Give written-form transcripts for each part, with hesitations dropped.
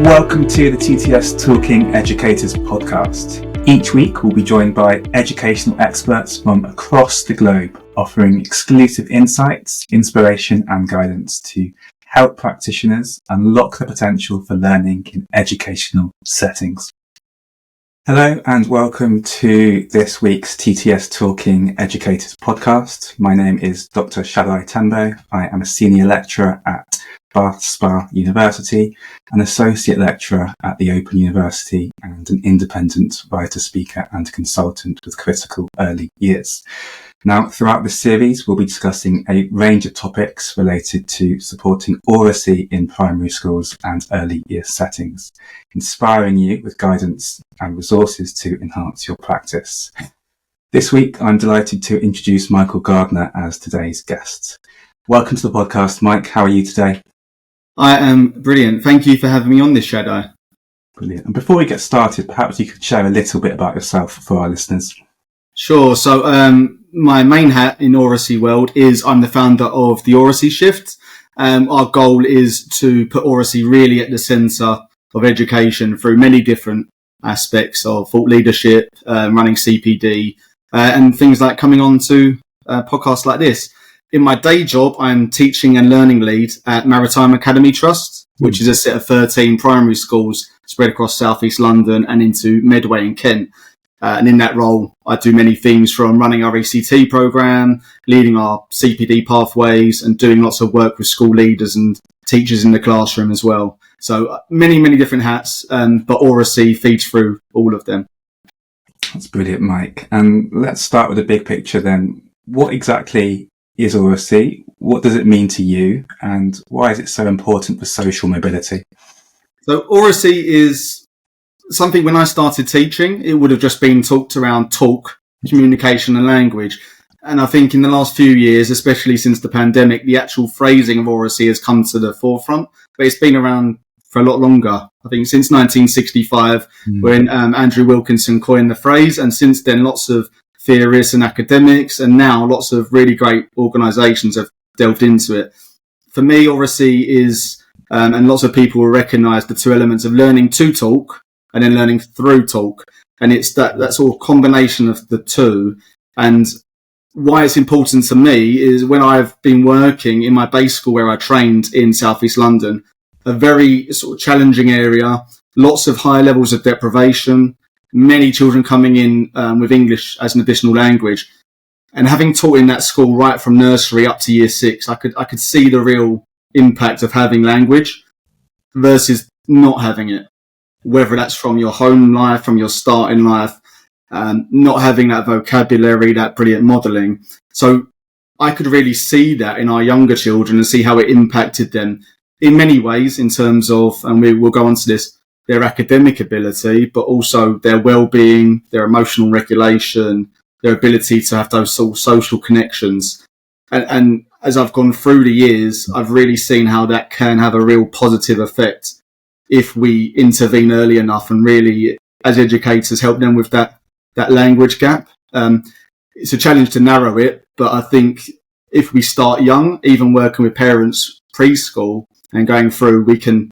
Welcome to the TTS Talking Educators podcast. Each week we'll be joined by educational experts from across the globe, offering exclusive insights, inspiration and guidance to help practitioners unlock the potential for learning in educational settings. Hello and welcome to this week's TTS Talking Educators podcast. My name is Dr. Shaddai Tembo. I am a senior lecturer at Bath Spa University, an associate lecturer at the Open University and an independent writer, speaker and consultant with critical early years. Now, throughout this series, we'll be discussing a range of topics related to supporting Oracy in primary schools and early year settings, inspiring you with guidance and resources to enhance your practice. This week, I'm delighted to introduce Michael Gardner as today's guest. Welcome to the podcast, Mike. How are you today? I am brilliant. Thank you for having me on this, Shaddai. Brilliant. And before we get started, perhaps you could share a little bit about yourself for our listeners. Sure. So my main hat in Oracy world is I'm the founder of the Oracy Shift. Our goal is to put Oracy really at the centre of education through many different aspects of thought leadership, running CPD, and things like coming on to podcasts like this. In my day job, I'm teaching and learning lead at Maritime Academy Trust, which is a set of 13 primary schools spread across South East London and into Medway and Kent. And in that role, I do many things from running our ECT programme, leading our CPD pathways and doing lots of work with school leaders and teachers in the classroom as well. So many different hats, but Oracy feeds through all of them. That's brilliant, Mike. And let's start with the big picture then. What exactly is Oracy? What does it mean to you? And why is it so important for social mobility? So Oracy is something when I started teaching, it would have just been talked around talk, communication and language. And I think in the last few years, especially since the pandemic, the actual phrasing of Oracy has come to the forefront, but it's been around for a lot longer. I think since 1965, when Andrew Wilkinson coined the phrase. And since then, lots of theorists and academics, and now lots of really great organisations have delved into it. For me, Oracy is, and lots of people will recognise the two elements of learning to talk and then learning through talk. And it's that sort of combination of the two. And why it's important to me is when I've been working in my base school where I trained in South East London, a very sort of challenging area, lots of high levels of deprivation, many children coming in with English as an additional language. And having taught in that school right from nursery up to year 6, I could see the real impact of having language versus not having it. Whether that's from your home life, from your start in life, not having that vocabulary, that brilliant modelling. So I could really see that in our younger children and see how it impacted them in many ways in terms of, and we will go on to this, their academic ability, but also their well-being, their emotional regulation, their ability to have those sort of social connections. And as I've gone through the years, I've really seen how that can have a real positive effect if we intervene early enough and really, as educators, help them with that language gap. It's a challenge to narrow it, but I think if we start young, even working with parents preschool and going through, we can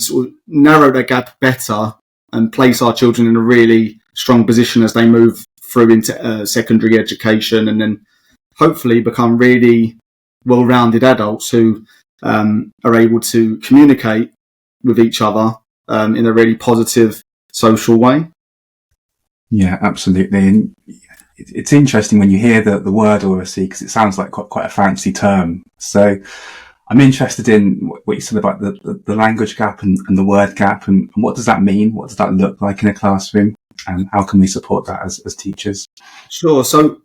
sort of narrow that gap better and place our children in a really strong position as they move through into secondary education and then hopefully become really well-rounded adults who are able to communicate with each other in a really positive social way. Yeah, absolutely. And it's interesting when you hear the word Oracy because it sounds like quite a fancy term. So I'm interested in what you said about the language gap and the word gap and what does that mean? What does that look like in a classroom? And how can we support that as teachers? Sure. So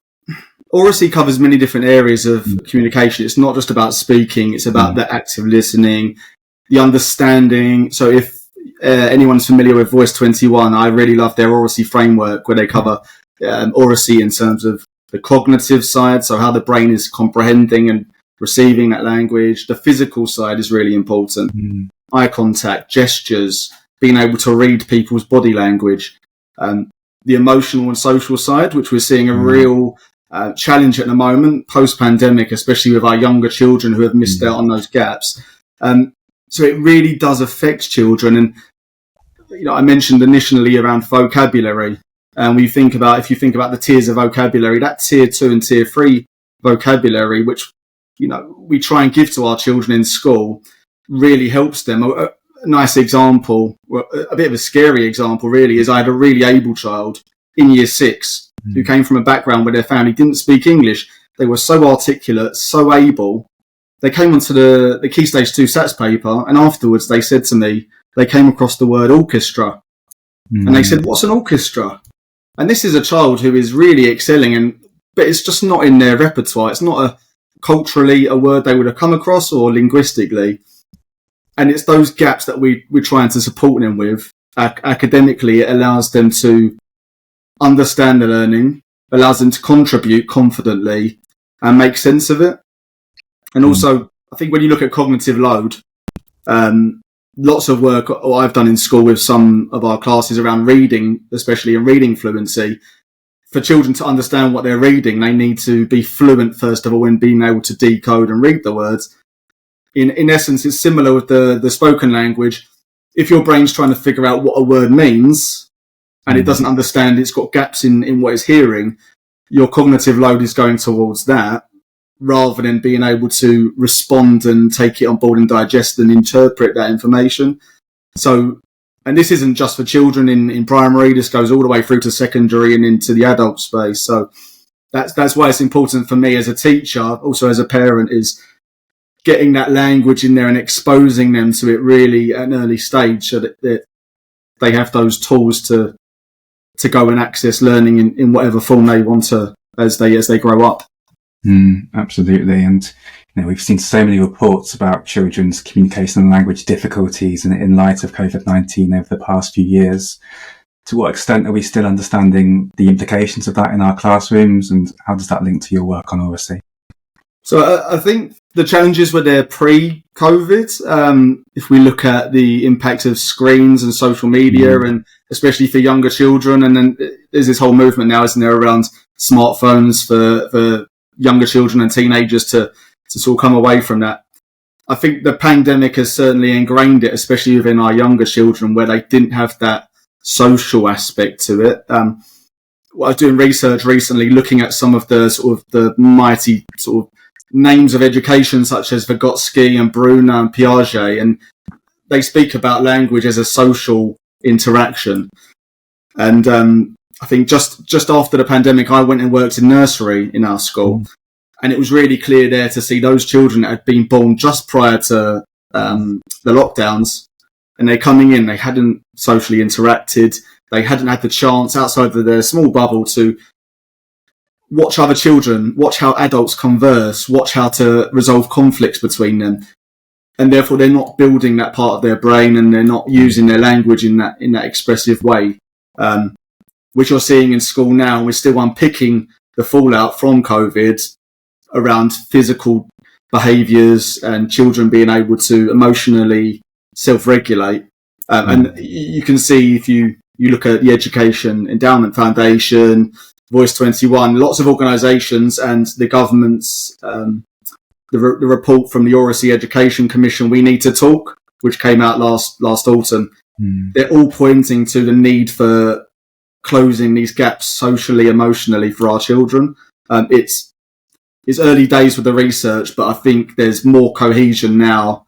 Oracy covers many different areas of communication. It's not just about speaking. It's about the active listening, the understanding. So if anyone's familiar with Voice 21, I really love their Oracy framework where they cover Oracy in terms of the cognitive side. So how the brain is comprehending and receiving that language. The physical side is really important. Eye contact, gestures, being able to read people's body language. The emotional and social side, which we're seeing a real challenge at the moment, post-pandemic, especially with our younger children who have missed out on those gaps. So it really does affect children. And I mentioned initially around vocabulary, and if you think about the tiers of vocabulary, that tier 2 and tier 3 vocabulary, which we try and give to our children in school, really helps them. A nice example, a bit of a scary example really, is I had a really able child in year 6 who came from a background where their family didn't speak English. They were so articulate, so able. They came onto the Key Stage 2 SATS paper, and afterwards they said to me, they came across the word orchestra. And they said, "What's an orchestra?" And this is a child who is really excelling, but it's just not in their repertoire. It's not culturally a word they would have come across, or linguistically. And it's those gaps that we're trying to support them with. Academically, it allows them to understand the learning, allows them to contribute confidently and make sense of it. And also, I think when you look at cognitive load, lots of work I've done in school with some of our classes around reading, especially in reading fluency. For children to understand what they're reading, they need to be fluent, first of all, in being able to decode and read the words. In essence, it's similar with the spoken language. If your brain's trying to figure out what a word means and it doesn't understand, it's got gaps in what it's hearing, your cognitive load is going towards that, rather than being able to respond and take it on board and digest and interpret that information. So, and this isn't just for children in primary, this goes all the way through to secondary and into the adult space. So that's why it's important for me as a teacher, also as a parent, is getting that language in there and exposing them to it really at an early stage, so that they have those tools to go and access learning in whatever form they want to as they grow up. Absolutely. And we've seen so many reports about children's communication and language difficulties in light of COVID-19 over the past few years. To what extent are we still understanding the implications of that in our classrooms, and how does that link to your work on Oracy? So I think the challenges were there pre-COVID. If we look at the impact of screens and social media, and especially for younger children, and then there's this whole movement now, isn't there, around smartphones for younger children and teenagers to sort of come away from that. I think the pandemic has certainly ingrained it, especially within our younger children, where they didn't have that social aspect to it. I was doing research recently looking at some of the mighty sort of names of education, such as Vygotsky and Bruner and Piaget, and they speak about language as a social interaction. And I think just after the pandemic, I went and worked in nursery in our school, and it was really clear there to see those children that had been born just prior to the lockdowns, and they're coming in, they hadn't socially interacted, they hadn't had the chance outside of their small bubble to watch other children, watch how adults converse, watch how to resolve conflicts between them. And therefore they're not building that part of their brain, and they're not using their language in that expressive way. Which you're seeing in school now. We're still unpicking the fallout from COVID around physical behaviours and children being able to emotionally self-regulate. And you can see, if you look at the Education Endowment Foundation, Voice 21, lots of organisations and the government's, the report from the Oracy Education Commission, We Need to Talk, which came out last autumn. They're all pointing to the need for closing these gaps socially, emotionally for our children. It's early days with the research, but I think there's more cohesion now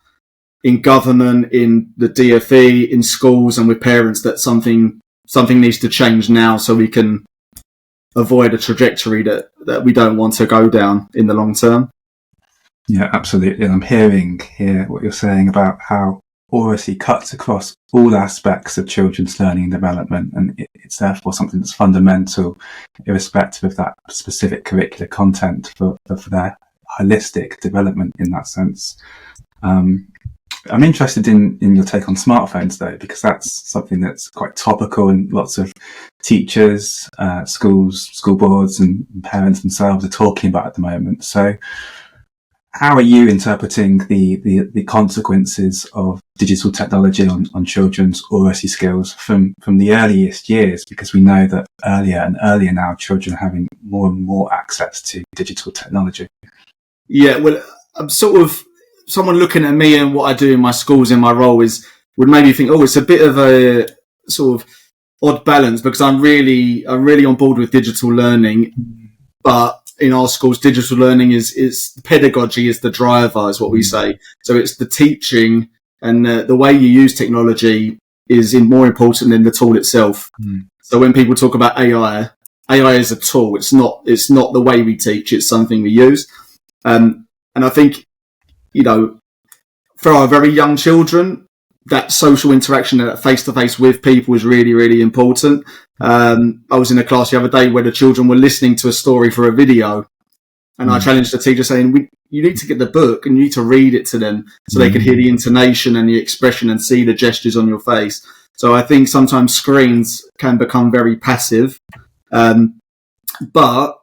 in government, in the DfE, in schools, and with parents, that something needs to change now, so we can avoid a trajectory that we don't want to go down in the long term. Yeah, absolutely. And I'm hearing here what you're saying about how Oracy cuts across all aspects of children's learning and development, and it's therefore something that's fundamental, irrespective of that specific curricular content, for their holistic development in that sense. I'm interested in your take on smartphones, though, because that's something that's quite topical, and lots of teachers, schools, school boards and parents themselves are talking about at the moment. So how are you interpreting the consequences of digital technology on children's Oracy skills from the earliest years? Because we know that earlier and earlier now, children are having more and more access to digital technology. Yeah, well, I'm sort of someone looking at me and what I do in my schools, in my role, would maybe think, oh, it's a bit of a sort of odd balance, because I'm really on board with digital learning, but in our schools, digital learning is pedagogy is the driver, is what we say. So it's the teaching and the way you use technology is more important than the tool itself. So when people talk about AI is a tool. It's not the way we teach. It's something we use. And I think, for our very young children, that social interaction, that face-to-face with people is really, really important. I was in a class the other day where the children were listening to a story for a video, and I challenged the teacher saying, you need to get the book and you need to read it to them so they could hear the intonation and the expression and see the gestures on your face. So I think sometimes screens can become very passive. But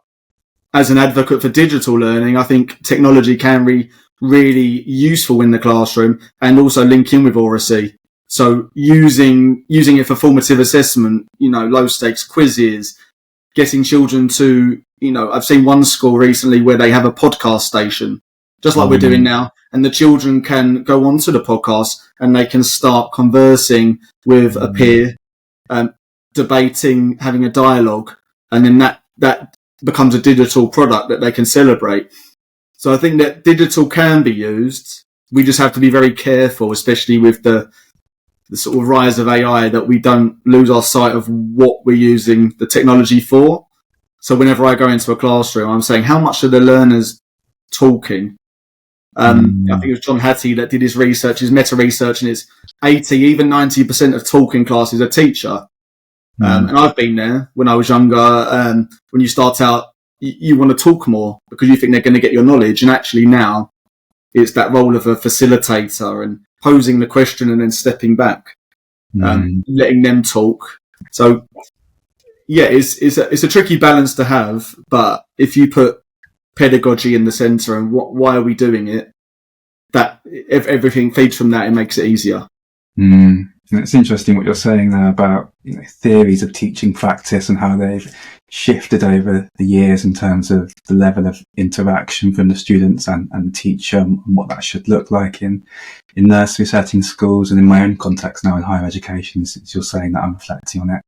as an advocate for digital learning, I think technology can be really useful in the classroom, and also link in with Oracy. So using it for formative assessment, low stakes quizzes, getting children to, I've seen one school recently where they have a podcast station, just like we're doing now, and the children can go onto the podcast and they can start conversing with a peer, debating, having a dialogue, and then that becomes a digital product that they can celebrate. So I think that digital can be used. We just have to be very careful, especially with the sort of rise of AI, that we don't lose our sight of what we're using the technology for. So whenever I go into a classroom, I'm saying, how much are the learners talking? I think it was John Hattie that did his research, his meta research, and it's 80, even 90% of talking classes are teacher. And I've been there when I was younger. When you start out, you want to talk more because you think they're going to get your knowledge. And actually now it's that role of a facilitator and posing the question and then stepping back, letting them talk. So yeah, it's a tricky balance to have, but if you put pedagogy in the center and why are we doing it, that if everything feeds from that, it makes it easier. And it's interesting what you're saying there about theories of teaching practice and how they've shifted over the years in terms of the level of interaction from the students and the teacher, and what that should look like in nursery settings, schools, and in my own context now in higher education. Since you're saying that, I'm reflecting on it.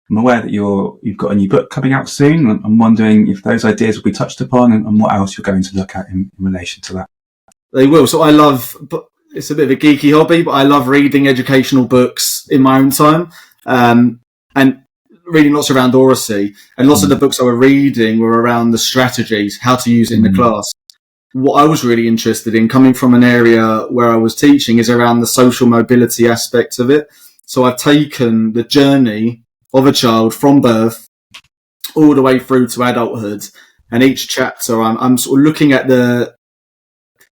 I'm aware that you've got a new book coming out soon. I'm wondering if those ideas will be touched upon, and what else you're going to look at in relation to that. They will. So it's a bit of a geeky hobby, but I love reading educational books in my own time, and reading lots around Oracy. And lots of the books I were reading were around the strategies, how to use it in the class. What I was really interested in, coming from an area where I was teaching, is around the social mobility aspect of it. So I've taken the journey of a child from birth all the way through to adulthood, and each chapter I'm sort of looking at the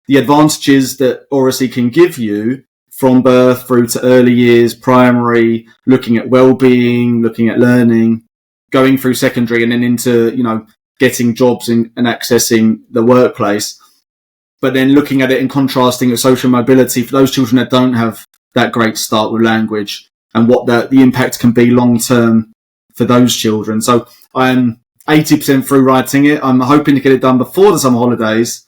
advantages that Oracy can give you from birth through to early years, primary, looking at well-being, looking at learning, going through secondary, and then into, getting jobs and accessing the workplace. But then looking at it and contrasting with social mobility for those children that don't have that great start with language, and what the impact can be long-term for those children. So I'm 80% through writing it. I'm hoping to get it done before the summer holidays,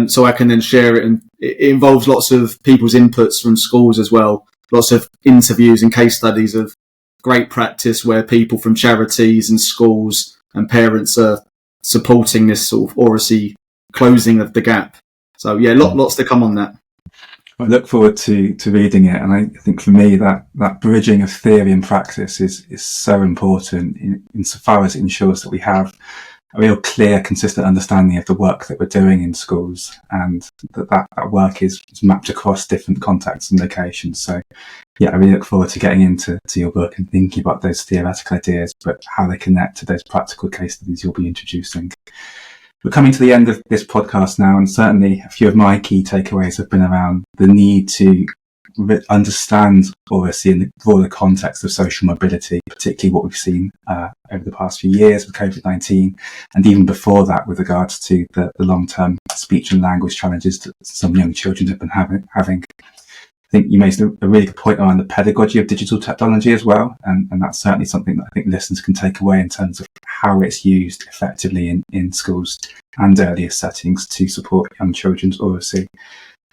so I can then share it. And it involves lots of people's inputs from schools as well, lots of interviews and case studies of great practice where people from charities and schools and parents are supporting this sort of Oracy closing of the gap. So yeah, lots to come on that. I look forward to reading it, and I think for me that bridging of theory and practice is so important insofar as it ensures that we have a real clear, consistent understanding of the work that we're doing in schools, and that work is mapped across different contexts and locations. So yeah, I really look forward to getting into your book and thinking about those theoretical ideas, but how they connect to those practical case studies you'll be introducing. We're coming to the end of this podcast now, and certainly a few of my key takeaways have been around the need to understand Oracy in the broader context of social mobility, particularly what we've seen over the past few years with COVID-19, and even before that with regards to the long-term speech and language challenges that some young children have been having. I think you made a really good point around the pedagogy of digital technology as well, and that's certainly something that I think listeners can take away in terms of how it's used effectively in schools and earlier settings to support young children's Oracy.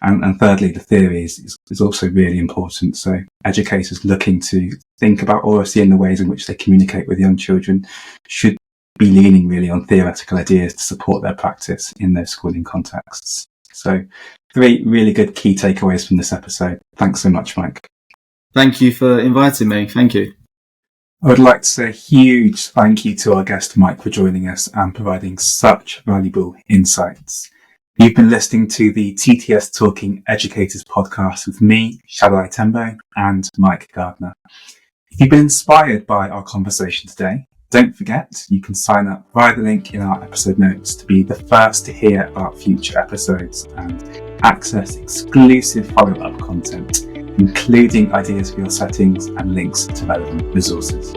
And thirdly, the theory is also really important. So educators looking to think about Oracy and the ways in which they communicate with young children should be leaning really on theoretical ideas to support their practice in those schooling contexts. So 3 really good key takeaways from this episode. Thanks so much, Mike. Thank you for inviting me. Thank you. I would like to say a huge thank you to our guest Mike for joining us and providing such valuable insights. You've been listening to the TTS Talking Educators podcast with me, Shaddai Tembo, and Mike Gardner. If you've been inspired by our conversation today, don't forget you can sign up via the link in our episode notes to be the first to hear about future episodes and access exclusive follow-up content, including ideas for your settings and links to relevant resources.